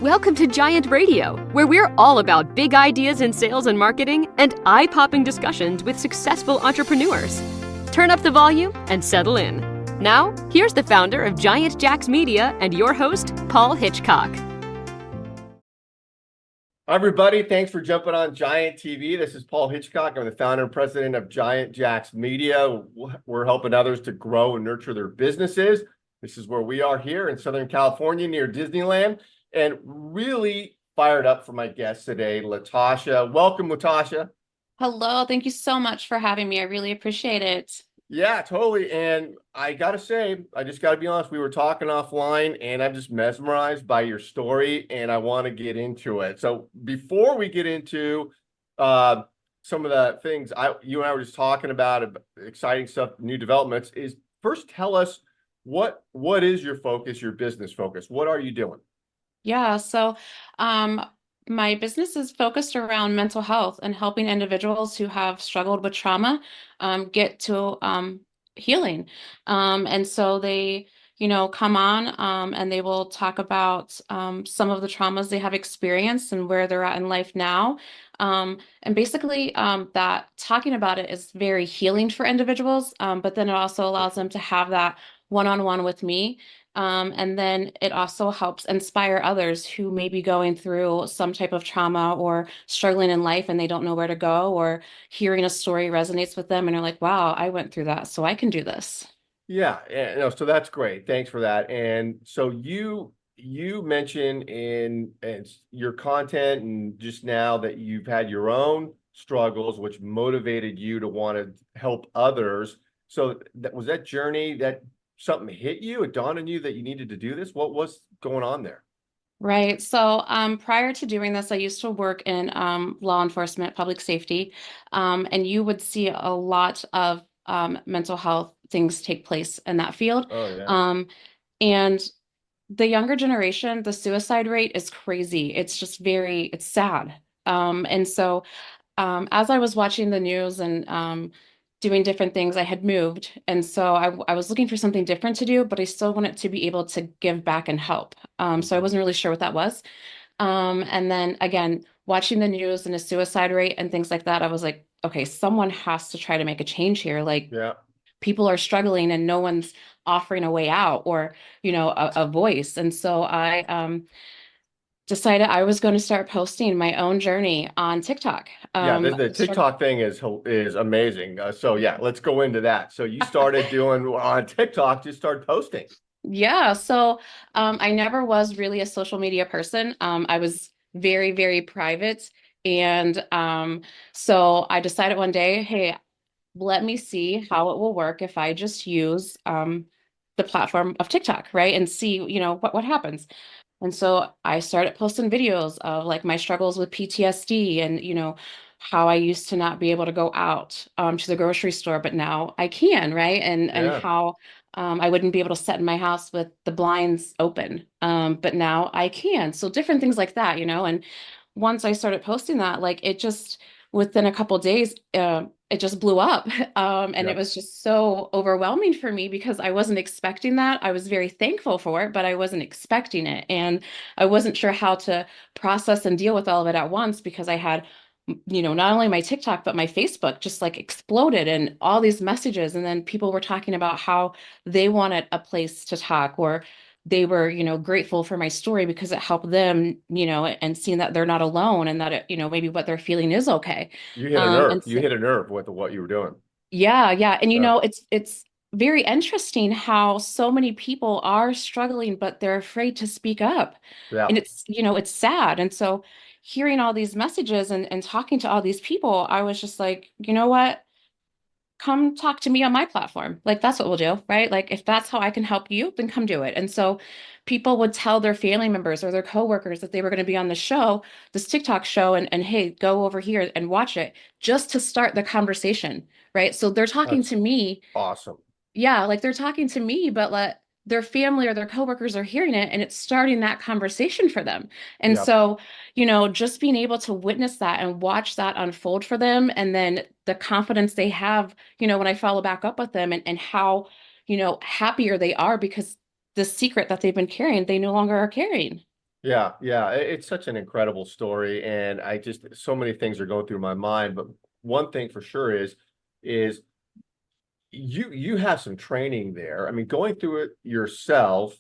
Welcome to Giant Radio, where we're all about big ideas in sales and marketing and eye-popping discussions with successful entrepreneurs. Turn up the volume and settle in. Now, here's the founder of Giant Jacks Media and your host, Paul Hitchcock. Hi, everybody. Thanks for jumping on Giant TV. This is Paul Hitchcock. I'm the founder and president of Giant Jacks Media. We're helping others to grow and nurture their businesses. This is where we are here in Southern California near Disneyland, and really fired up for my guest today, LaTasha. Welcome, LaTasha. Hello. Thank you so much for having me. I really appreciate it. Yeah, totally. And I got to say, I just got to be honest, we were talking offline and I'm just mesmerized by your story and I want to get into it. So before we get into some of the things you and I were just talking about, exciting stuff, new developments, is first tell us what is your focus, your business focus? What are you doing? Yeah. My business is focused around mental health and helping individuals who have struggled with trauma get to healing. And so they, come on and they will talk about some of the traumas they have experienced and where they're at in life now. And basically, that talking about it is very healing for individuals, but then it also allows them to have that one-on-one with me. And then it also helps inspire others who may be going through some type of trauma or struggling in life and they don't know where to go, or hearing a story resonates with them and are like, wow, I went through that, so I can do this. Yeah, no, so that's great. Thanks for that. And so you mentioned in your content and just now that you've had your own struggles, which motivated you to want to help others. So was that journey that something hit you? It dawned on you that you needed to do this? What was going on there? Right. So prior to doing this, I used to work in law enforcement, public safety, and you would see a lot of mental health things take place in that field. Oh, yeah. And the younger generation, the suicide rate is crazy. It's just it's sad. And so as I was watching the news and doing different things, I had moved. And so I was looking for something different to do, but I still wanted to be able to give back and help. So I wasn't really sure what that was. And then again, watching the news and the suicide rate and things like that, I was like, okay, someone has to try to make a change here. Like, Yeah. People are struggling and no one's offering a way out or, a voice. And so I decided I was going to start posting my own journey on TikTok. Yeah, the TikTok thing is amazing. So yeah, let's go into that. So you started doing on TikTok, just started posting. Yeah, so I never was really a social media person. I was very, very private. And so I decided one day, hey, let me see how it will work if I just use the platform of TikTok, right? And see, what happens. And so I started posting videos of like my struggles with PTSD and, how I used to not be able to go out to the grocery store, but now I can, right? And Yeah. how I wouldn't be able to sit in my house with the blinds open, but now I can. So different things like that, and once I started posting that, like it just within a couple of days, it just blew up. And Yeah. it was just so overwhelming for me because I wasn't expecting that. I was very thankful for it, but I wasn't expecting it. And I wasn't sure how to process and deal with all of it at once because I had, not only my TikTok, but my Facebook just like exploded and all these messages. And then people were talking about how they wanted a place to talk, or they were, grateful for my story because it helped them, and seeing that they're not alone and that it, maybe what they're feeling is okay. You hit a nerve. And You so, hit a nerve with what you were doing. yeah. And Yeah. it's very interesting how so many people are struggling, but they're afraid to speak up. Yeah. And it's sad. And so hearing all these messages and talking to all these people, I was just like, you know what? Come talk to me on my platform. Like that's what we'll do, right? Like if that's how I can help you, then come do it. And so people would tell their family members or their coworkers that they were going to be on the show, this TikTok show, and hey, go over here and watch it just to start the conversation, right? So they're talking That's to me. awesome. Yeah, like they're talking to me, but their family or their coworkers are hearing it and it's starting that conversation for them. And Yeah. so, just being able to witness that and watch that unfold for them and then the confidence they have, when I follow back up with them and how, happier they are because the secret that they've been carrying, they no longer are carrying. Yeah, yeah, it's such an incredible story, and I just so many things are going through my mind. But one thing for sure is you have some training there. I mean, going through it yourself,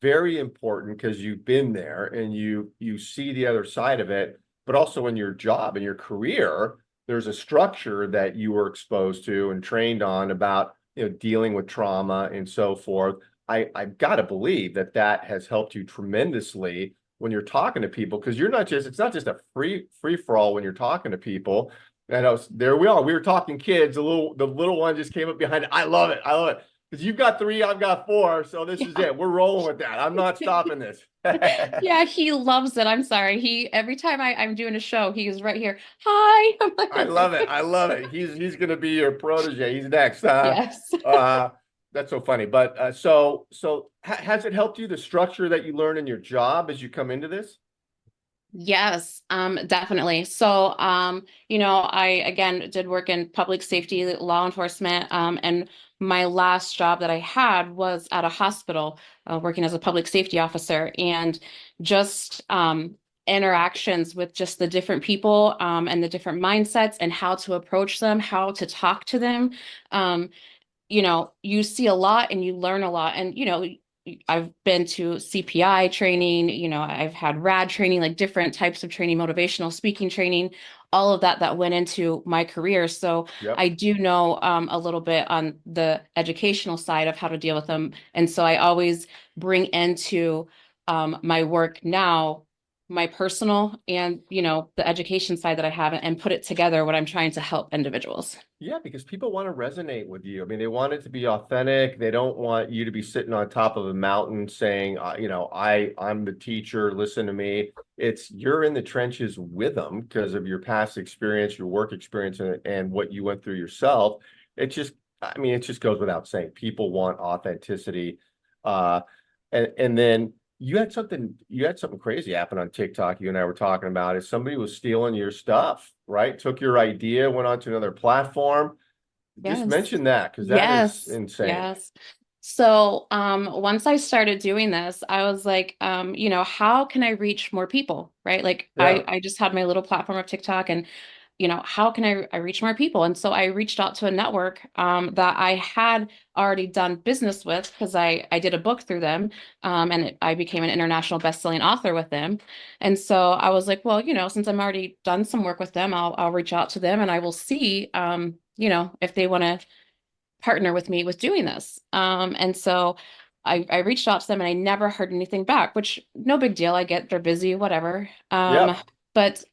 very important because you've been there and you see the other side of it. But also in your job and your career, there's a structure that you were exposed to and trained on about, dealing with trauma and so forth. I've got to believe that that has helped you tremendously when you're talking to people, because it's not just a free for all when you're talking to people. And there we are. We were talking kids. The little one just came up behind it. I love it. I love it. Because you've got three, I've got four. So this is Yeah. it. We're rolling with that. I'm not stopping this. Yeah, he loves it. I'm sorry. Every time I'm doing a show, he is right here. Hi. I'm I like, love it. I love it. He's gonna be your protege. He's next. yes. Uh that's so funny. But has it helped you, the structure that you learn in your job as you come into this? Yes, definitely. So, I again did work in public safety, law enforcement, and my last job that I had was at a hospital, working as a public safety officer, and just interactions with just the different people, and the different mindsets and how to approach them, how to talk to them. Um, you see a lot and you learn a lot. And, I've been to CPI training, I've had RAD training, like different types of training, motivational speaking training, all of that went into my career. So Yep. I do know a little bit on the educational side of how to deal with them. And so I always bring into my work now, my personal and, the education side that I have and put it together when I'm trying to help individuals. Yeah, because people want to resonate with you. I mean, they want it to be authentic. They don't want you to be sitting on top of a mountain saying, I'm the teacher, listen to me. It's you're in the trenches with them because of your past experience, your work experience, and what you went through yourself. It just goes without saying. People want authenticity. Uh, and then you had something crazy happen on TikTok. You and I were talking about is somebody was stealing your stuff, right? Took your idea, went on to another platform. Just Yes. mention that because that is Yes. insane. Yes. So, once I started doing this, I was like, how can I reach more people, right? Like Yeah, I just had my little platform of TikTok and, how can I reach more people? And so I reached out to a network, that I had already done business with because I did a book through them, I became an international best-selling author with them. And so I was like, well, since I'm already done some work with them, I'll reach out to them and I will see, if they want to partner with me with doing this. And so I reached out to them and I never heard anything back, which no big deal. I get they're busy, whatever. yep, But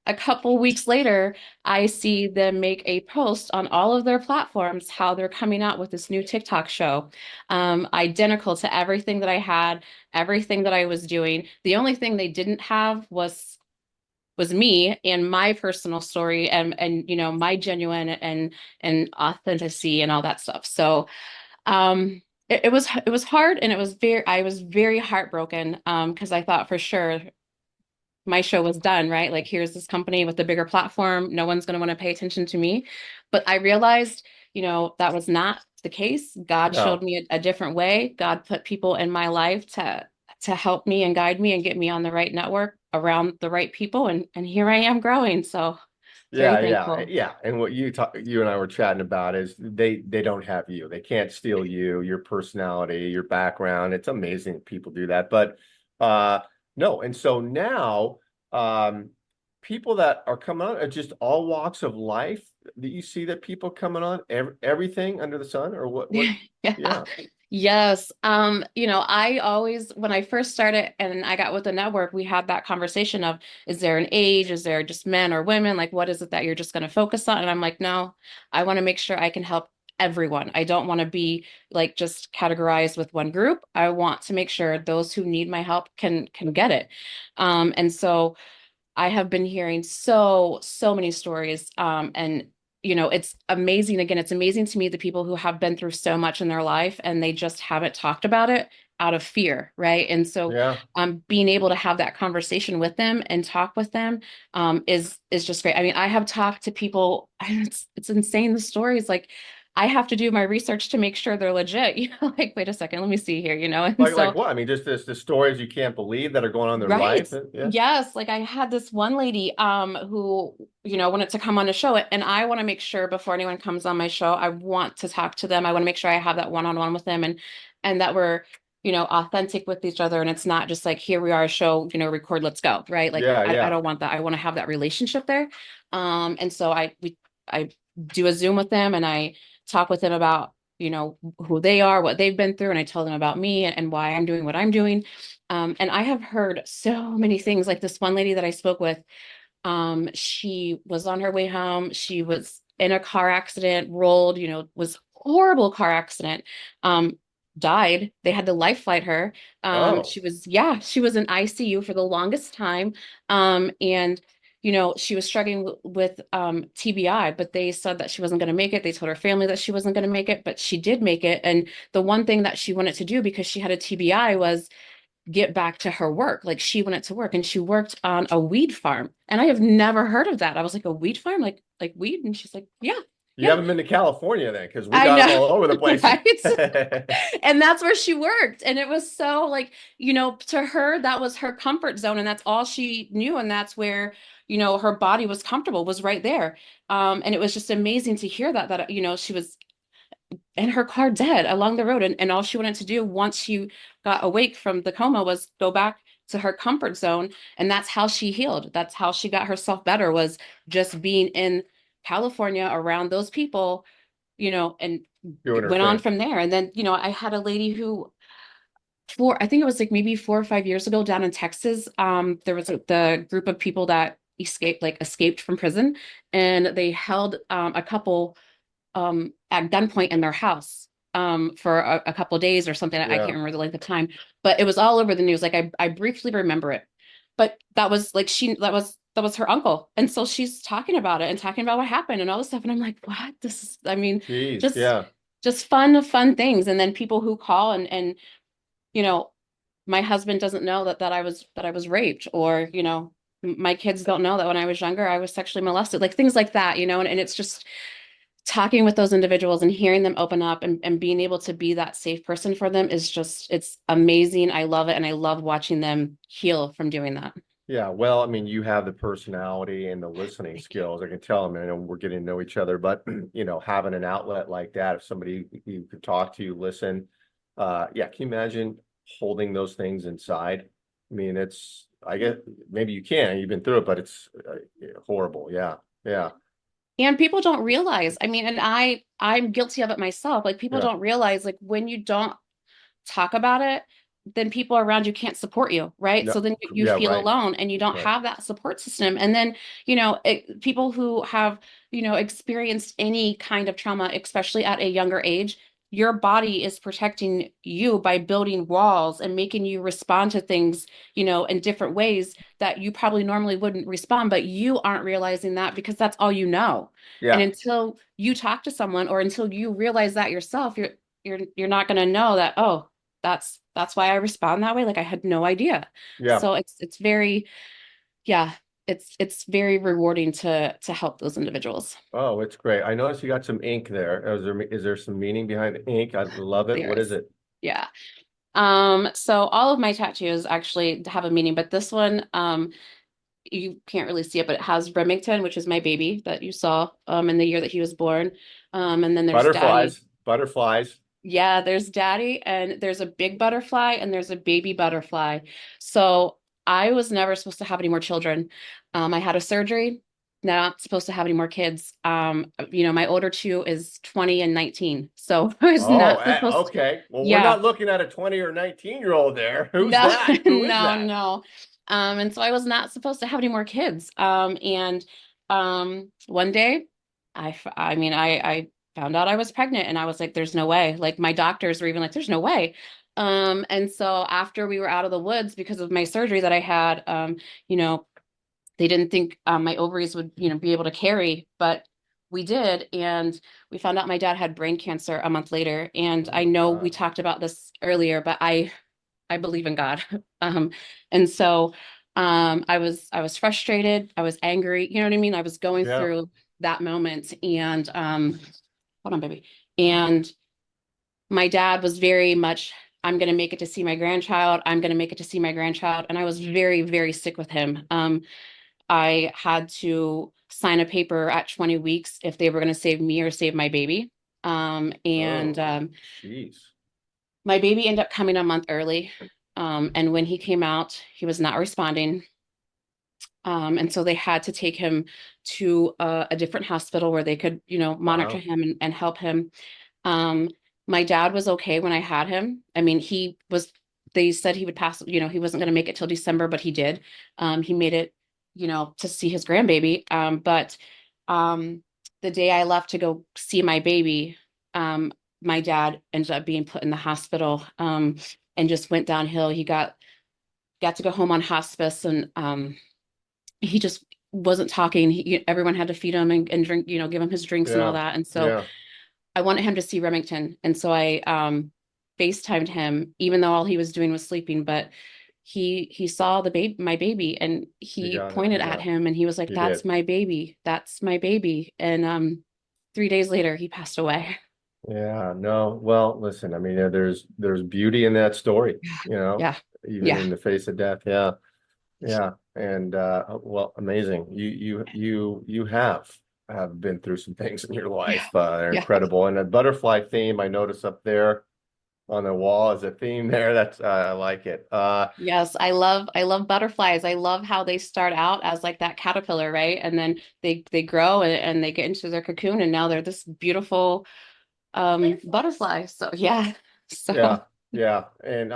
a couple weeks later, I see them make a post on all of their platforms how they're coming out with this new TikTok show, identical to everything that I had, everything that I was doing. The only thing they didn't have was me and my personal story and my genuine and authenticity and all that stuff. So it was hard and I was very heartbroken because I thought for sure my show was done, right? Like here's this company with a bigger platform, no one's going to want to pay attention to me. But I realized, that was not the case. God showed no. me a different way. God put people in my life to help me and guide me and get me on the right network around the right people and here I am growing. So very Yeah, yeah, thankful. yeah. And what you and I were chatting about is they don't have you. They can't steal you, your personality, your background. It's amazing people do that. But uh no, and so now people that are coming on are just all walks of life that you see that people coming on everything under the sun or what Yeah. yeah. Yes. I always, when I first started and I got with the network, we had that conversation of, is there an age? Is there just men or women? Like, what is it that you're just going to focus on? And I'm like, no, I want to make sure I can help everyone. I don't want to be like just categorized with one group. I want to make sure those who need my help can get it. And so I have been hearing so many stories. And it's amazing. Again, it's amazing to me the people who have been through so much in their life and they just haven't talked about it out of fear, right? And so Yeah. being able to have that conversation with them and talk with them is just great. I mean, I have talked to people, it's insane the stories. Like I have to do my research to make sure they're legit. Like, wait a second, let me see here, and Like so what? I mean, just the stories you can't believe that are going on in their right. life. Yeah. Yes, like I had this one lady who, wanted to come on the show, and I want to make sure before anyone comes on my show, I want to talk to them. I want to make sure I have that one-on-one with them, and that we're, authentic with each other, and it's not just like, here we are, a show, record, let's go, right? Like Yeah, I yeah. don't want that. I want to have that relationship there. And so I do a Zoom with them, and I talk with them about, who they are, what they've been through, and I tell them about me and why I'm doing what I'm doing. And I have heard so many things. Like this one lady that I spoke with, she was on her way home. She was in a car accident, rolled, was horrible car accident. Um, Died. They had to life flight her. Oh, She was in ICU for the longest time. And she was struggling with TBI, but they said that she wasn't going to make it. They told her family that she wasn't going to make it, but she did make it. And the one thing that she wanted to do because she had a TBI was get back to her work. Like she went to work and she worked on a weed farm. And I have never heard of that. I was like, a weed farm? Like weed? And she's like, yeah, you yeah. haven't been to California then, because we I got them know. all over the place. Right. And that's where she worked. And it was so like, to her, that was her comfort zone. And that's all she knew. And that's where, her body was comfortable, was right there. And it was just amazing to hear that, she was in her car dead along the road. And all she wanted to do once she got awake from the coma was go back to her comfort zone. And that's how she healed. That's how she got herself better, was just being in California around those people, and Doing her went on thing. from there. And then, I had a lady who I think it was like maybe 4 or 5 years ago down in Texas. There was the group of people that escaped from prison, and they held a couple at gunpoint in their house for a couple of days or something. I can't Yeah. remember the length of time, but it was all over the news. Like I briefly remember it, but that was like that was her uncle, and so she's talking about it and talking about what happened and all this stuff, and I'm like, what? This is, I mean, Jeez. just Yeah. just fun things, and then people who call and you know, my husband doesn't know that I was raped, or my kids don't know that when I was younger I was sexually molested, like things like that, and it's just talking with those individuals and hearing them open up and being able to be that safe person for them is just, it's amazing. I love it. And I love watching them heal from doing that. Yeah. Well, I mean, you have the personality and the listening skills. I can tell. I mean, I know we're getting to know each other, but having an outlet like that, if somebody you could talk to, listen, yeah, can you imagine holding those things inside? I mean, I guess maybe you can, you've been through it, but it's horrible. Yeah. Yeah. And people don't realize, I mean, and I'm guilty of it myself. Like people Yeah. don't realize, like when you don't talk about it, then people around you can't support you, right? No. So then you Yeah. feel Right. alone and you don't Right. have that support system. And then, people who have, experienced any kind of trauma, especially at a younger age, your body is protecting you by building walls and making you respond to things, in different ways that you probably normally wouldn't respond, but you aren't realizing that because that's all you know. And Yeah. until you talk to someone or until you realize that yourself, you're not going to know that, oh, that's why I respond that way. Like I had no idea. Yeah. So it's very, yeah, it's very rewarding to help those individuals. Oh, it's great. I noticed you got some ink there. Is there some meaning behind the ink? I love it. What is There's, it? yeah. So all of my tattoos actually have a meaning, but this one, you can't really see it, but it has Remington, which is my baby that you saw, in the year that he was born. And then there's Daddy. Butterflies. Butterflies. Yeah, there's Daddy, and there's a big butterfly, and there's a baby butterfly. So I was never supposed to have any more children. I had a surgery, not supposed to have any more kids. My older two is 20 and 19. So I was Oh, not supposed to, okay. Well, we're yeah, not looking at a 20 or 19-year-old there. Who's no, that? Who is no, that? no. And so I was not supposed to have any more kids. And one day I mean, I found out I was pregnant, and I was like, there's no way. Like my doctors were even like, there's no way. And so after we were out of the woods because of my surgery that I had, you know, they didn't think my ovaries would, be able to carry, but we did. And we found out my dad had brain cancer a month later. And Oh I my know we God. talked about this earlier, but I believe in God. And so I was frustrated, I was angry, you know what I mean? I was going Yeah. through that moment, and hold on, baby. And my dad was very much, I'm going to make it to see my grandchild. I'm going to make it to see my grandchild. And I was very, very sick with him. I had to sign a paper at 20 weeks if they were going to save me or save my baby. And Oh, jeez. my baby ended up coming a month early. And when he came out, he was not responding. And so they had to take him to a different hospital where they could, monitor Wow. him and help him. Um, my dad was okay when I had him. I mean, they said he would pass, he wasn't going to make it till December, but he did. He made it, to see his grandbaby. But the day I left to go see my baby, my dad ended up being put in the hospital, and just went downhill. He got to go home on hospice, and he just wasn't talking. Everyone had to feed him and drink, give him his drinks and all Yeah. that. And so Yeah. I wanted him to see Remington. And so I FaceTimed him, even though all he was doing was sleeping, but he saw my baby, and You he got it. pointed at Yeah. him and he was like, You "That's did. my baby. That's my baby." And 3 days later he passed away. Yeah, no. Well, listen, I mean, there's beauty in that story, Yeah. even Yeah. in the face of death. Yeah. Yeah. And well, amazing. You have been through some things in your Yeah. life. They're Yeah. incredible. And a butterfly theme I notice up there on the wall is a theme there. That's I like it. Yes, I love butterflies. I love how they start out as like that caterpillar, right? And then they grow and they get into their cocoon, and now they're this beautiful butterfly. So yeah. So Yeah, yeah. And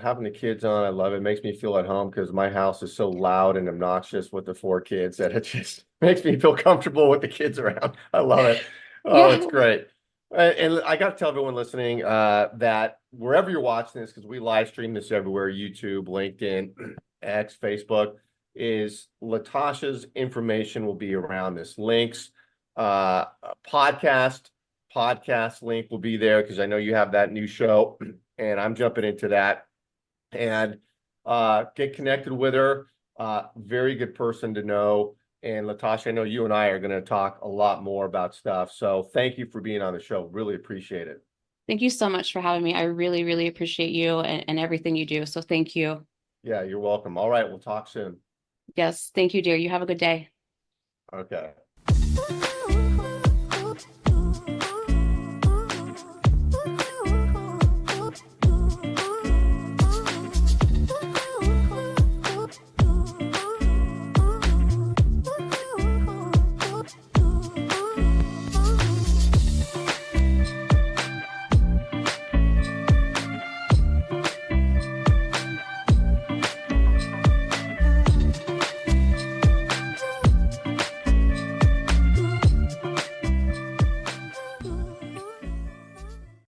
having the kids on, I love it. It makes me feel at home because my house is so loud and obnoxious with the four kids that it just makes me feel comfortable with the kids around. I love it. Oh, yeah. it's great. And I got to tell everyone listening that wherever you're watching this, because we live stream this everywhere, YouTube, LinkedIn, X, Facebook, is LaTasha's information will be around this. Links, uh, podcast link will be there because I know you have that new show and I'm jumping into that and get connected with her. Very good person to know. And LaTasha, I know you and I are going to talk a lot more about stuff. So thank you for being on the show. Really appreciate it. Thank you so much for having me. I really, really appreciate you and everything you do. So thank you. Yeah, you're welcome. All right, we'll talk soon. Yes, thank you, dear. You have a good day. Okay.